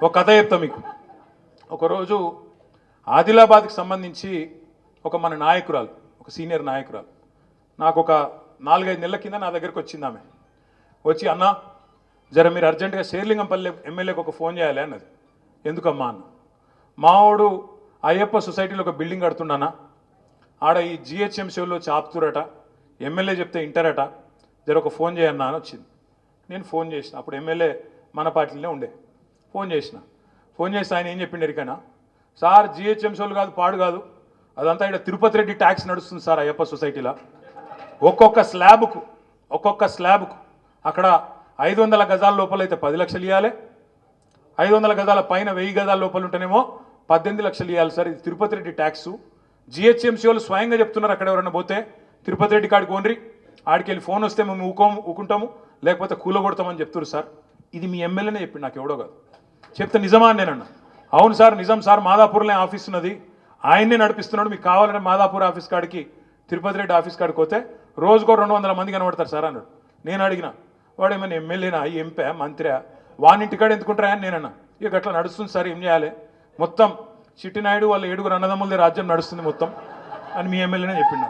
ఒక కథ చెప్తా మీకు. ఒకరోజు ఆదిలాబాద్కి సంబంధించి మన నాయకురాలు, ఒక సీనియర్ నాయకురాలు నాకు ఒక 4-5 నెలల కింద నా దగ్గరికి వచ్చింది. ఆమె వచ్చి, అన్న జర మీరు అర్జెంటుగా షేర్లింగంపల్లి ఎమ్మెల్యేకి ఒక ఫోన్ చేయాలి అన్నది. ఎందుకమ్మా అన్న, మావాడు అయ్యప్ప సొసైటీలో ఒక బిల్డింగ్ కడుతున్నానా, ఆడ ఈ జిహెచ్ఎంసీలో చాపుతురట, ఎమ్మెల్యే చెప్తే ఇంటరట, జర ఒక ఫోన్ చేయన్నా అని వచ్చింది. నేను ఫోన్ చేసిన. అప్పుడు ఎమ్మెల్యే మన పార్టీలోనే ఉండే. ఫోన్ చేస్తే ఆయన ఏం చెప్పిండు ఎరికైనా, సార్ జిహెచ్ఎంసీలు కాదు, పాడు కాదు, అదంతా ఇక్కడ తిరుపతి రెడ్డి ట్యాక్స్ నడుస్తుంది సార్ అయ్యప్ప సొసైటీలో. ఒక్కొక్క స్లాబ్కు అక్కడ 500 గజాల లోపల అయితే 10 లక్షలు ఇవ్వాలి, 500 గజాల పైన 1000 గజాల లోపల ఉంటేనేమో 18 లక్షలు ఇవ్వాలి సార్. ఇది తిరుపతి రెడ్డి ట్యాక్సు. జిహెచ్ఎంసీ వాళ్ళు స్వయంగా చెప్తున్నారు, అక్కడ ఎవరైనా పోతే తిరుపతి రెడ్డి కాడికి ఓన్రి, ఆడికి వెళ్ళి ఫోన్ వస్తే మేము ఊకుంటాము, లేకపోతే కూలగొడతామని చెప్తున్నారు సార్. ఇది మీ ఎమ్మెల్యేనే చెప్పిండు, నాకు ఎవడో కాదు. చెప్తే నిజమా అని నేనన్నా. అవును సార్, నిజం సార్, మాదాపూర్లో ఆఫీస్ ఉన్నది, ఆయన్నే నడిపిస్తున్నాడు, మీకు కావాలంటే మాదాపూర్ ఆఫీస్ కాడికి, తిరుపతి రెడ్డి ఆఫీస్ కాడికి పోతే రోజుకో 200 మంది కనబడతారు సార్ అన్నాడు. నేను అడిగిన, వాడు ఏమైనా ఎమ్మెల్యేనా, ఎంపీ, మంత్రి, వానింటికాడ ఎందుకుంటారా అని నేనన్నా. ఇక అట్లా నడుస్తుంది సార్, ఏం చేయాలి, మొత్తం చిట్టినాయుడు వాళ్ళ 7 అన్నదమ్ములదే రాజ్యం నడుస్తుంది మొత్తం అని మీ ఎమ్మెల్యేనే చెప్పిండు.